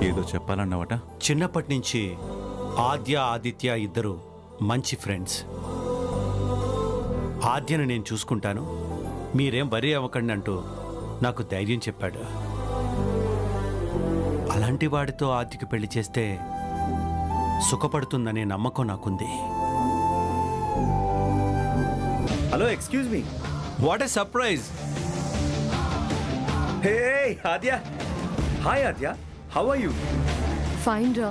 ఏదో చెప్పాలన్నవాట. చిన్నప్పటి నుంచి ఆద్య ఆదిత్య ఇద్దరు మంచి ఫ్రెండ్స్. ఆద్యను నేను చూసుకుంటాను, మీరేం వరి అవ్వకండి అంటూ నాకు ధైర్యం చెప్పాడు. అలాంటి వాడితో ఆద్యకి పెళ్లి చేస్తే సుఖపడుతుందనే నమ్మకం నాకుంది. Hello, excuse me. What a surprise. Hey Aadya. Hi Aadya, how are you? Fine రా.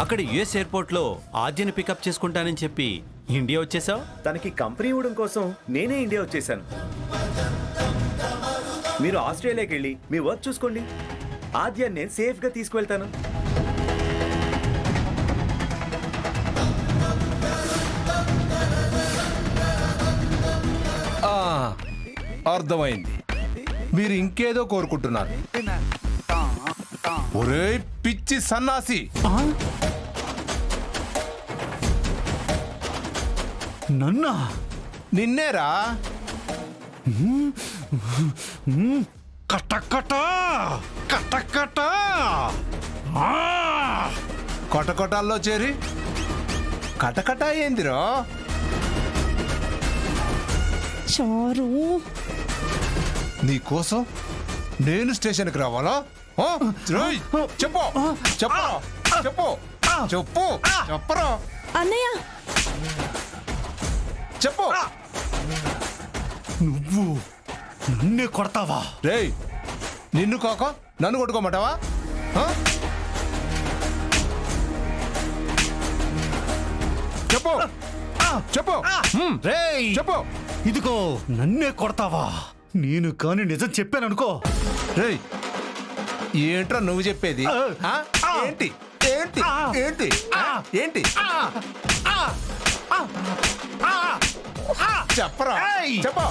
అక్కడ యుఎస్ ఎయిర్పోర్ట్లో ఆద్యని పికప్ చేసుకుంటానని చెప్పి ఇండియా వచ్చేసావు. తనకి కంపెనీ ఇవ్వడం కోసం నేనే ఇండియా వచ్చేసాను. మీరు ఆస్ట్రేలియాకి వెళ్ళి మీ వర్క్ చూసుకోండి. ఆద్య నేను సేఫ్గా తీసుకువెళ్తాను. అర్థమైంది, మీరు ఇంకేదో కోరుకుంటున్నారు. ఒరే పిచ్చి సన్నాసి, నన్నా? నిన్నేరా. కటకట కటకట కొటకొటాల్లో చేరి కటకట ఏందిరో? చారు, నీకోసం నేను స్టేషన్కి రావాలా? రేయ్, చెప్పు చెప్పు చెప్పు చెప్పు చెప్పరా అన్నయ్య. చెప్పు. నువ్వు నన్నే కొడతావా? రేయ్, నిన్ను కాక నన్ను కొట్టుకోమంటావా? చెప్పు చెప్పు రేయ్ చెప్పు. ఇదిగో నన్నే కొడతావా? నేను కాని నిజం చెప్పాననుకో. రేయ్, ఏంట్రా నువ్వు చెప్పేది? ఏంటి ఏంటి ఏంటి ఏంటి? చెప్పరా చెప్పు.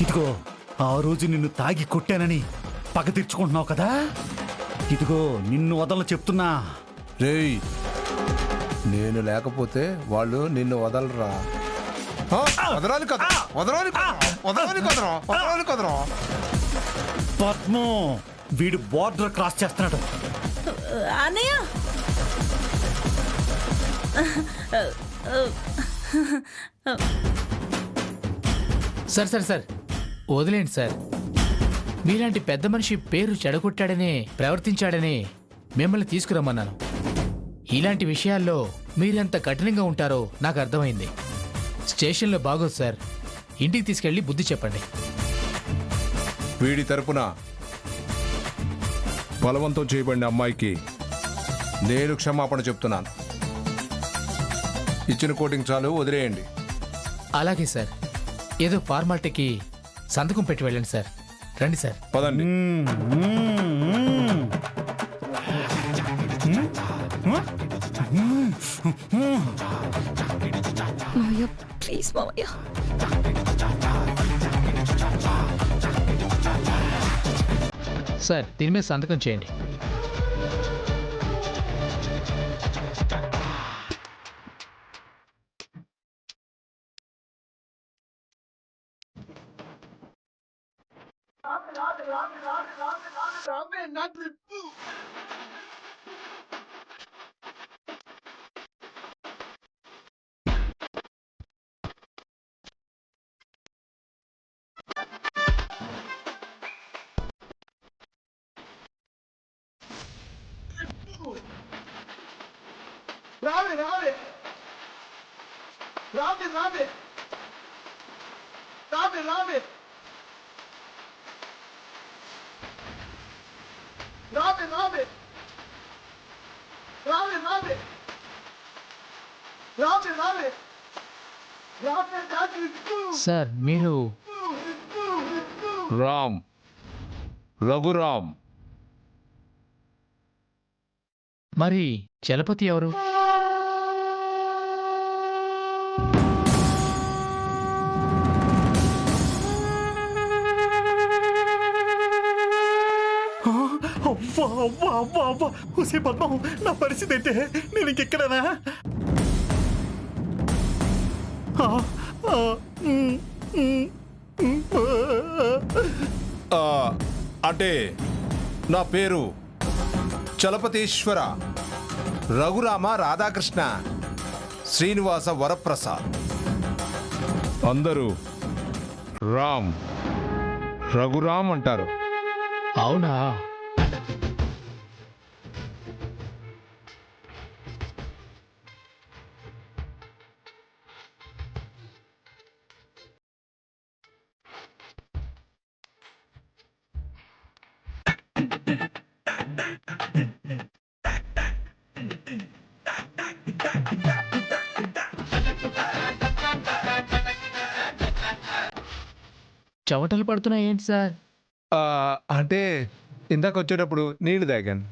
ఇదిగో ఆ రోజు నిన్ను తాగి కొట్టానని పగ తీర్చుకుంటున్నావు కదా, ఇదిగో నిన్ను వదల చెప్తున్నా. రేయ్, నేను లేకపోతే వాళ్ళు నిన్ను వదలరా. వదరాలి కదా, వదరాలి వదరాలి కదరా, వదరాలి కదరా. పద్మో, వీడు బోర్డర్ క్రాస్ చేస్తున్నాడు. అన్నయ్య, సార్ సార్ సార్ వదిలేండి సార్. మీలాంటి పెద్ద మనిషి పేరు చెడగొట్టాడనే ప్రవర్తించాడనే మిమ్మల్ని తీసుకురమ్మన్నాను. ఇలాంటి విషయాల్లో మీరెంత కఠినంగా ఉంటారో నాకు అర్థమైంది. స్టేషన్లో బాగోదు సార్, ఇంటికి తీసుకెళ్ళి బుద్ధి చెప్పండి. వీడి తరపున బలవంతం చేయబడిన అమ్మాయికి నేను క్షమాపణ చెప్తున్నాను. ఇచ్చిన కోటింగ్ చాలు, వదిలేయండి. అలాగే సార్, ఏదో ఫార్మాలిటీకి సంతకం పెట్టి వెళ్ళండి సార్. రండి సార్. పదండి. మావయ్య ప్లీజ్ మావయ్య. సార్ దీని మీద సంతకం చేయండి. సార్ మీరు రామ్, రఘురామ్. మరి చలపతి ఎవరు? అవ్వా అవ్వా అవ్వా అవ్వా, హుసే పద్మం, నా పరిస్థితి ఏంటే? నేను ఇంకెక్కడనా? అంటే నా పేరు చలపతీశ్వర రఘురామ రాధాకృష్ణ శ్రీనివాస వరప్రసాద్. అందరూ రామ్ రఘురామ్ అంటారు. అవునా? చెమటలు పడుతున్నాయి ఏంటి సార్? అంటే ఇందాక వచ్చేటప్పుడు నీళ్లు తాగాను.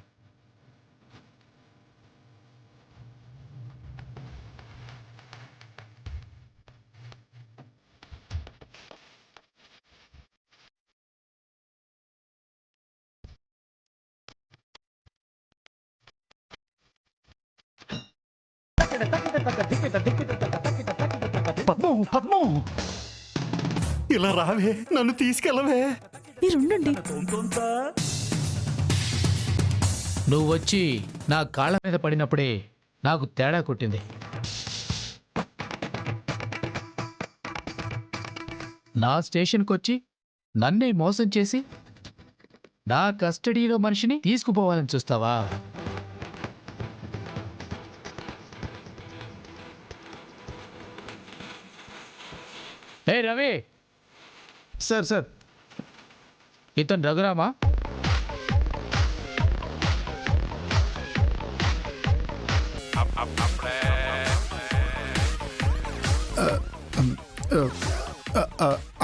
పద్మం పద్మం, ఇలా రావే, నన్ను తీసుకెళ్ళవే. మీరుండండి. నువ్వు వచ్చి నా కాళ్ళ మీద పడినప్పుడే నాకు తేడా కొట్టింది. నా స్టేషన్కి వచ్చి నన్నే మోసం చేసి నా కస్టడీలో మనిషిని తీసుకుపోవాలని చూస్తావా? ఏ రవి, సార్ ఇతను రఘురామా?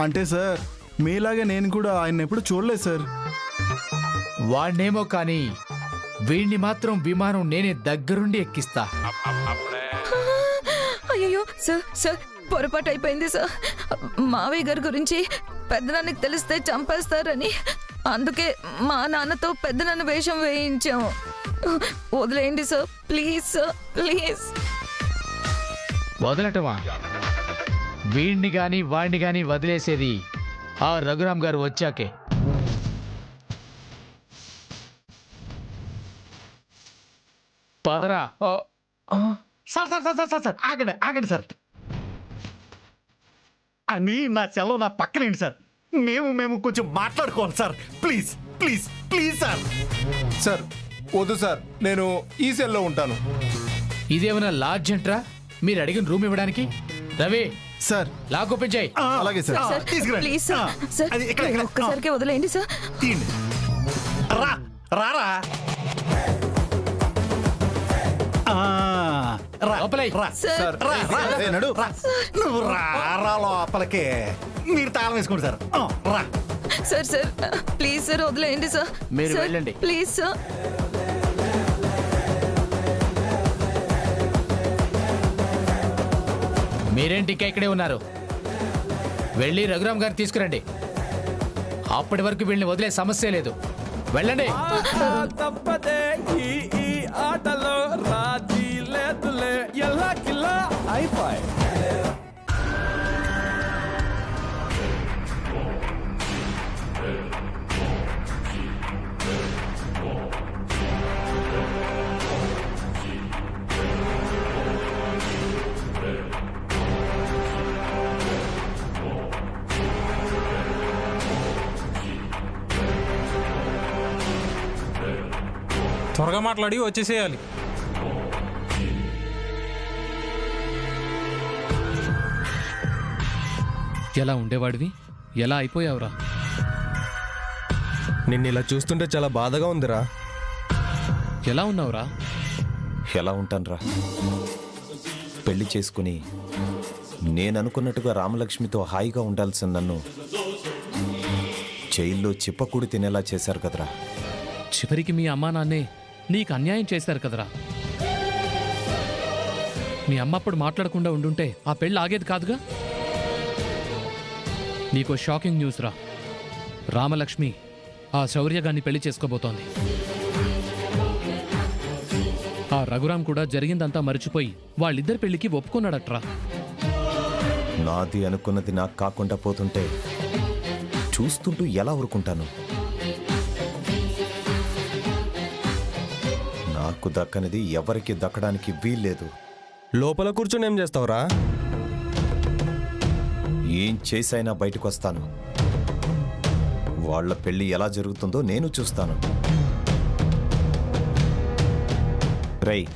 అంటే సార్ మీలాగే నేను కూడా ఆయన ఎప్పుడు చూడలేదు సార్. వాణ్ణేమో కానీ వీణ్ణి మాత్రం విమానం నేనే దగ్గరుండి ఎక్కిస్తా. అయ్యో సార్ సార్, పొరపాటు అయిపోయింది సార్. మావయ్య గారి గురించి పెద్దనాన్నకి తెలిస్తే చంపేస్తారని అందుకే మా నాన్నతో పెద్దనాన్న వేషం వేయించాము. వదిలేయండి సార్, ప్లీజ్ సార్, ప్లీజ్. వదలటమా? వీణ్ణి గాని వాణ్ణి గాని వదిలేసేది ఆ రఘురామ్ గారు వచ్చాకే. పదరా. Sir sir sir sir sir, ఆగండి ఆగండి సార్. అని నా సెలవు నా పక్కనేంటి సార్. మేము కొంచెం మాట్లాడుకోవాలి sir. Please please please sir. Sir వద్దు సార్, నేను ఈ సెల్లో ఉంటాను. ఇదేమైనా లాడ్జ్ ఎంట్రా మీరు అడిగిన రూమ్ ఇవ్వడానికి? రవి సార్ లాక్ ఓపెన్ చేయి. అలాగే సార్. సార్ తీసుకురండి. Please sir. సార్ అది ఇక్కడ, ఇక్కడ. ఒక్కసారికి వదిలేయండి సార్. తీయండి. రా రారా. రా లోపలై. రా సార్ రా రా ఏ, నడు. రా. నువ్వు రా లోపలికి. మీరు తాళం వేసుకోండి సార్. రా. సార్ సార్ ప్లీజ్ సార్, వదిలేయండి సార్. మీరు సార్, వెళ్ళండి. Please sir. మీరేంటి ఇంకా ఇక్కడే ఉన్నారు? వెళ్ళి రఘురామ్ గారిని తీసుకురండి. అప్పటి వరకు వీళ్ళని వదిలే సమస్య లేదు. వెళ్ళండి. తప్పదే ఈ ఆటలో రాజీ లేదులే, ఎల్లా కిల్లా అయిపోయి. త్వరగా మాట్లాడి వచ్చేసేయాలి. ఎలా ఉండేవాడివి, ఎలా అయిపోయావురా? నిన్ను ఇలా చూస్తుంటే చాలా బాధగా ఉందిరా. ఎలా ఉన్నావురా? ఎలా ఉంటానురా? పెళ్లి చేసుకుని నేను అనుకున్నట్టుగా రామలక్ష్మితో హాయిగా ఉండాల్సిన నన్ను జైల్లో చిప్పకూడి తినేలా చేశారు కదరా. చివరికి మీ అమ్మా నాన్నే నీకు అన్యాయం చేశారు కదరా. మీ అమ్మ అప్పుడు మాట్లాడకుండా ఉండుంటే ఆ పెళ్ళి ఆగేది కాదుగా. నీకో షాకింగ్ న్యూస్ రా. రామలక్ష్మి ఆ శౌర్యగాన్ని పెళ్లి చేసుకోబోతోంది. ఆ రఘురామ్ కూడా జరిగిందంతా మర్చిపోయి వాళ్ళిద్దరి పెళ్లికి ఒప్పుకున్నాడట్రా. నాది అనుకున్నది నాకు కాకుండా పోతుంటే చూస్తుంటూ ఎలా ఊరుకుంటాను? నాకు దక్కనిది ఎవరికి దక్కడానికి వీల్లేదు. లోపల కూర్చొని ఏం చేస్తావురా? ఏం చేసైనా బయటకు వస్తాను. వాళ్ళ పెళ్లి ఎలా జరుగుతుందో నేను చూస్తాను. రేయ్,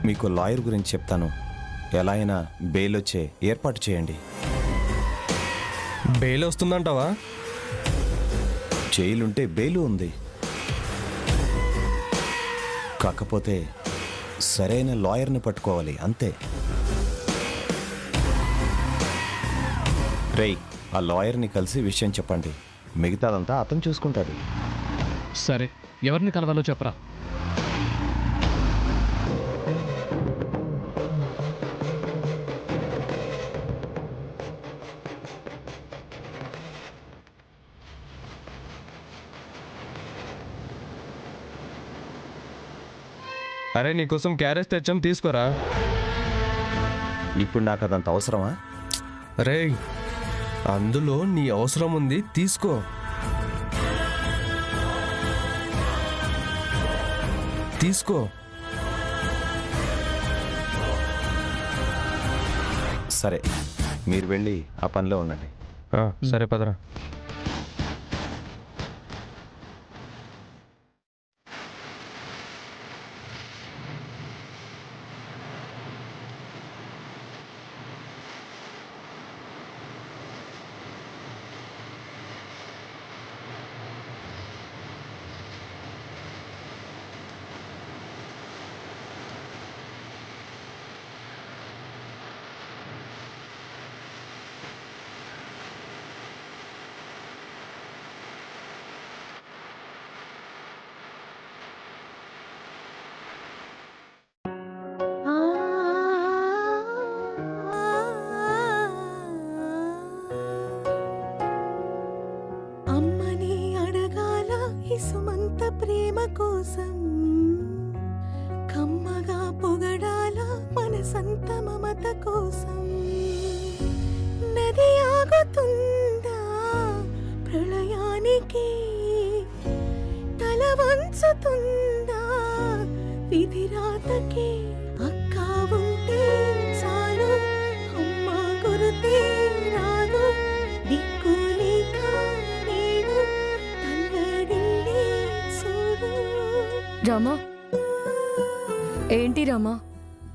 మీకు లాయర్ గురించి చెప్తాను. ఎలా అయినా బెయిల్ వచ్చే ఏర్పాటు చేయండి. బెయిల్ వస్తుందంటావా? జైలుంటే బెయిలు ఉంది. కాకపోతే సరైన లాయర్ని పట్టుకోవాలి, అంతే. రేయ్, ఆ లాయర్ని కలిసి విషయం చెప్పండి. మిగతాదంతా అతను చూసుకుంటాడు. సరే, ఎవరిని కలవాలో చెప్పరా. అరే నీకోసం క్యారేజ్ తెచ్చాం, తీసుకోరా. ఇప్పుడు నాకు అదంత అవసరమా? అరే అందులో నీ అవసరం ఉంది, తీసుకో. తీసుకో. సరే, మీరు వెళ్ళి ఆ పనిలో ఉండండి. సరే పదరా. అమ్మని అడగాల ఇసుమంత ప్రేమ కోసం, కమ్మగా పొగడాల మనసంత మమత కోసం. నది ఆగుతుందా ప్రళయానికి, తల వంచుతుందా విధిరాతకి. అక్క ఉంటే చాలు, అమ్మ గురుతే రాదు. దిక్కులేక నేను తల్లడిల్లి చూడు. రమా, ఏంటి రమా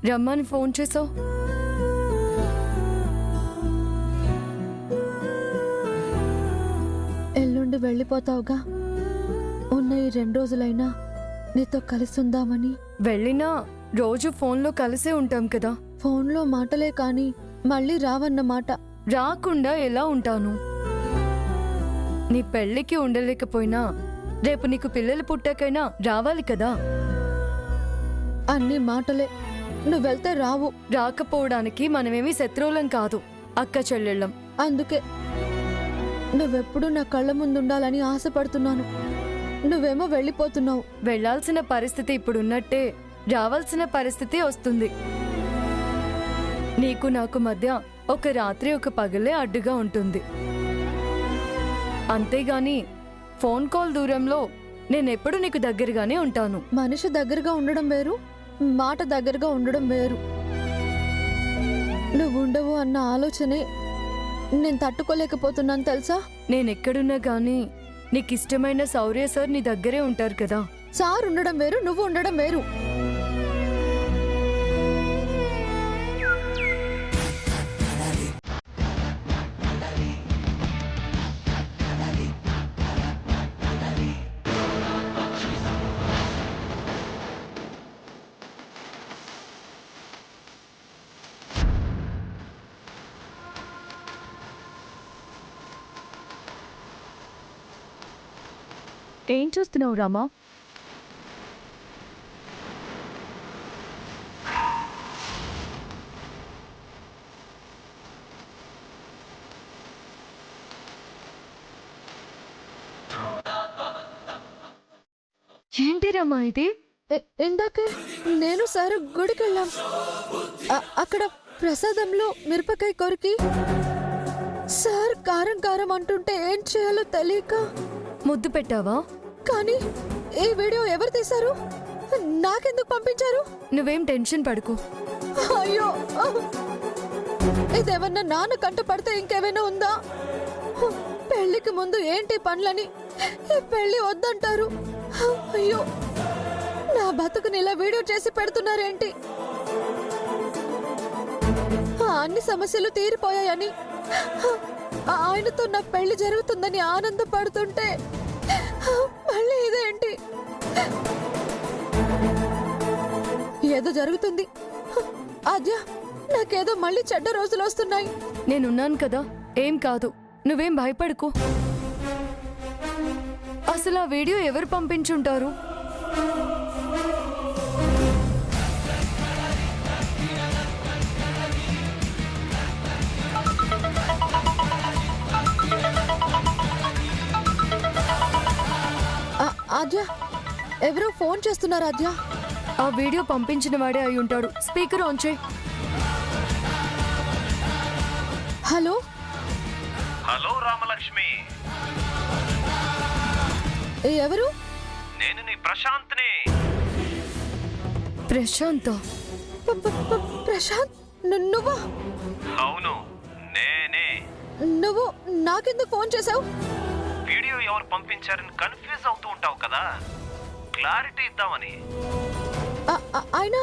రమ్మని ఫోన్ చేసావు? ఎల్లుండి వెళ్ళిపోతావుగా, ఉన్న ఈ 2 రోజులైనా నీతో కలిసి ఉందామని. వెళ్ళినా రోజు ఫోన్లో కలిసే ఉంటాం కదా. ఫోన్లో మాటలే కాని మళ్ళీ రావన్న మాట. రాకుండా ఎలా ఉంటాను? నీ పెళ్ళికి ఉండలేకపోయినా రేపు నీకు పిల్లలు పుట్టాకైనా రావాలి కదా. అన్ని మాటలే, నువ్వు వెళ్తే రావు. రాకపోవడానికి మనమేమీ శత్రువులం కాదు, అక్క చెల్లెళ్ళం. అందుకే నువ్వెప్పుడు నా కళ్ళ ముందు ఉండాలని ఆశపడుతున్నాను. నువ్వేమో వెళ్ళిపోతున్నావు. వెళ్ళాల్సిన పరిస్థితి ఇప్పుడున్నట్టే రావాల్సిన పరిస్థితి వస్తుంది. నీకు నాకు మధ్య ఒక రాత్రి ఒక పగలే అడ్డుగా ఉంటుంది. అంతేగాని ఫోన్ కాల్ దూరంలో నేనెప్పుడు నీకు దగ్గరగానే ఉంటాను. మనిషి దగ్గరగా ఉండడం వేరు, మాట దగ్గరగా ఉండడం వేరు. నువ్వు ఉండవు అన్న ఆలోచనే నేను తట్టుకోలేకపోతున్నాను తెలుసా. నేనెక్కడున్నా గానీ నీకిష్టమైన శౌర్య సార్ నీ దగ్గరే ఉంటారు కదా. సార్ ఉండడం వేరు, నువ్వు ఉండడం వేరు. ఏం చూస్తున్నావు రామా? ఏంటి రమ్మా ఇది? ఇందాకే నేను సార్ గుడికి వెళ్ళాం. అక్కడ ప్రసాదంలో మిరపకాయ కొరికి సార్ సార్ కారం కారం అంటుంటే ఏం చేయాలో తెలియక ముద్దు పెట్టావా? కానీ ఈ వీడియో ఎవరు తీశారు? నాకెందుకు పంపించారు? నువ్వేం టెన్షన్ పడుకో. అయ్యో, ఇదేమన్నా నాన్న కంట పడితే ఇంకేమైనా ఉందా? పెళ్లికి ముందు ఏంటి పనులని ఈ పెళ్లి వద్దంటారు. అయ్యో, నా బతుకుని ఇలా వీడియో చేసి పెడుతున్నారేంటి? అన్ని సమస్యలు తీరిపోయాయని, ఆయనతో నా పెళ్లి జరుగుతుందని ఆనందపడుతుంటే మళ్ళీ ఇదేంటి? ఏదో జరుగుతుంది. ఆద్య, నాకేదో మళ్ళీ చెడ్డ రోజులు వస్తున్నాయి. నేనున్నాను కదా, ఏం కాదు, నువ్వేం భయపడుకో. అసలు ఆ వీడియో ఎవరు పంపించుంటారు? ఆద్య, ఎవరో ఫోన్ చేస్తున్నారు. ఆద్య, ఆ వీడియో పంపించిన వాడే అయి ఉంటాడు. స్పీకర్ ఆన్ చేయి. హలో. హలో రామలక్ష్మి, ఎవరు? నేను నీ ప్రశాంత్ని. ప్రశాంత్? ప్రశాంత్, నువ్వా? అవును, నేనే. నువ్వు నాకెందుకు ఫోన్ చేసావు? వీడియో ఎవరు పంపించారని కన్ఫ్యూజ్ అవుతూ ఉంటావు కదా, క్లారిటీ ఇద్దామని. ఆయన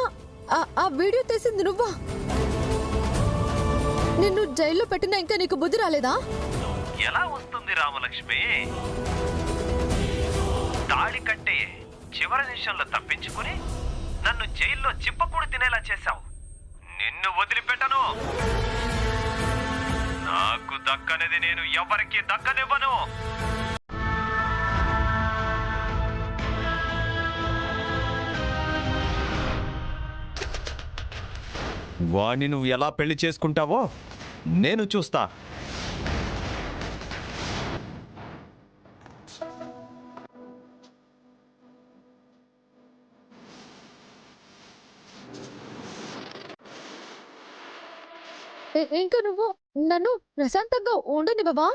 ఆ వీడియో తీసింది నువ్వా? నిన్ను జైల్లో పెట్టినా ఇంకా నీకు బుద్ధి రాలేదా? ఎలా వస్తుంది రామలక్ష్మి? తాళి కట్టే చివరి నిమిషంలో తప్పించుకుని నన్ను జైల్లో చిప్పకూడు తినేలా చేశావు. నిన్ను వదిలిపెట్టను. నాకు దక్కనిది నేను ఎవరికి దక్కనివ్వను. వాణ్ణి నువ్వు ఎలా పెళ్లి చేసుకుంటావో నేను చూస్తా. ఇంకా నువ్వు నన్ను ప్రశాంతంగా ఉండనివ్వవా?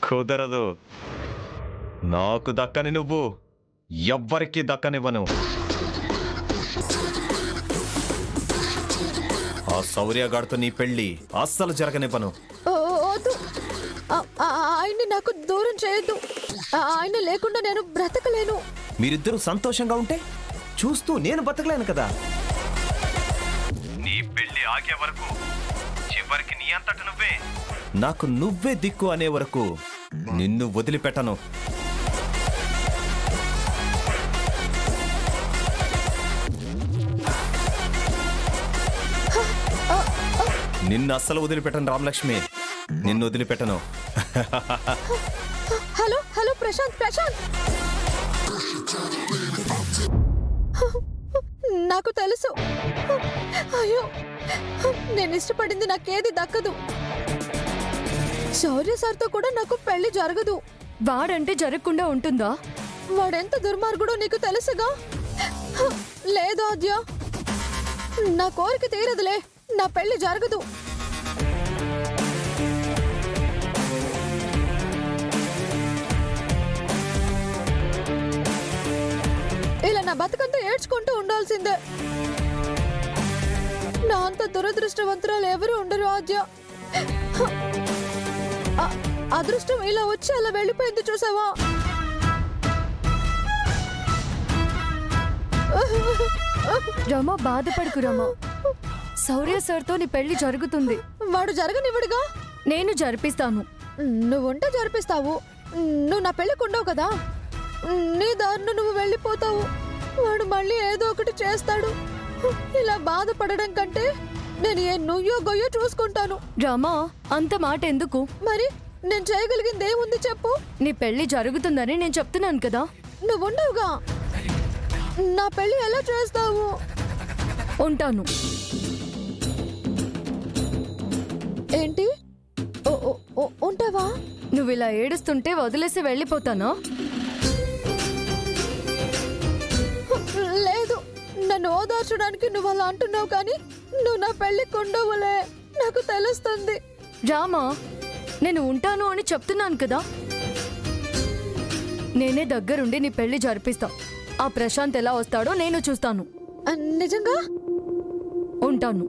కుదరదు. నాకు దక్కని నువ్వు ఎవ్వరికి దక్కనివ్వను. ఆ శౌర్యగాడితో నీ పెళ్లి అస్సలు జరగనివ్వను. వద్దు, ఆయన్ని నాకు దూరం చేయొద్దు. ఆయన లేకుండా నేను బ్రతకలేను. మీరిద్దరూ సంతోషంగా ఉంటే చూస్తూ నేను బతకలేను కదా. నీ పెళ్లి ఆగే వరకు, చివరికి నీ అంతట నువ్వే నాకు నువ్వే దిక్కు అనే వరకు నిన్ను వదిలిపెట్టను. నిన్ను అస్సలు వదిలిపెట్టను రామలక్ష్మి, నిన్ను వదిలిపెట్టను. హలో హలో, ప్రశాంత్ ప్రశాంత్, నాకు తెలుసు. అయ్యో, నేను ఇష్టపడింది నాకేది దక్కదు. శౌర్య సార్తో కూడా నాకు పెళ్లి జరగదు. వాడంటే జరగకుండా ఉంటుందా? వాడెంత దుర్మార్గుడో నీకు తెలుసుగా. లేదు ఆద్య, నా కోరిక తీరదులే. నా పెళ్లి జరగదు. ఇలా నా బతుకంతా ఏడ్చుకుంటూ ఉండాల్సిందే. నా అంత దురదృష్టవంతురాలు ఎవరు ఉండరు ఆద్య. అదృష్టం ఇలా వచ్చి అలా వెళ్ళిపోయింది, చూసావా? రమా, బాధపడకు రమా. శౌర్య సార్తో నీ పెళ్లి జరుగుతుంది. వాడు జరగనివ్వడుగా. నేను జరిపిస్తాను. నువ్వుంటే జరిపిస్తావు. నువ్వు నా పెళ్ళికి ఉండవు కదా. నీ దారిన నువ్వు వెళ్ళిపోతావు. వాడు మళ్ళీ ఏదో ఒకటి చేస్తాడు. ఇలా బాధపడడం కంటే నేను ఏ నుయ్యో గొయ్యో చూసుకుంటాను. రమా, అంత మాట ఎందుకు? మరి నేను చేయగలిగింది ఏముంది చెప్పు? నీ పెళ్లి జరుగుతుందని నేను చెప్తున్నాను కదా. నువ్వు ఉండవుగా. నా పెళ్లి ఎలా చేస్తావు? ఉంటాను. ఏంటి? ఉంటావా? నువ్వు ఇలా ఏడుస్తుంటే వదిలేసి వెళ్ళిపోతానా? లేదు, నన్ను ఓదార్చడానికి నువ్వు అలా అంటున్నావు, కానీ నువ్వు నా పెళ్లికి ఉండవులే. నాకు తెలుస్తుంది. రామా, నేను ఉంటాను అని చెప్తున్నాను కదా. నేనే దగ్గరుండి నీ పెళ్లి జరిపిస్తా. ఆ ప్రశాంత్ ఎలా వస్తాడో నేను చూస్తాను. నిజంగా ఉంటాను.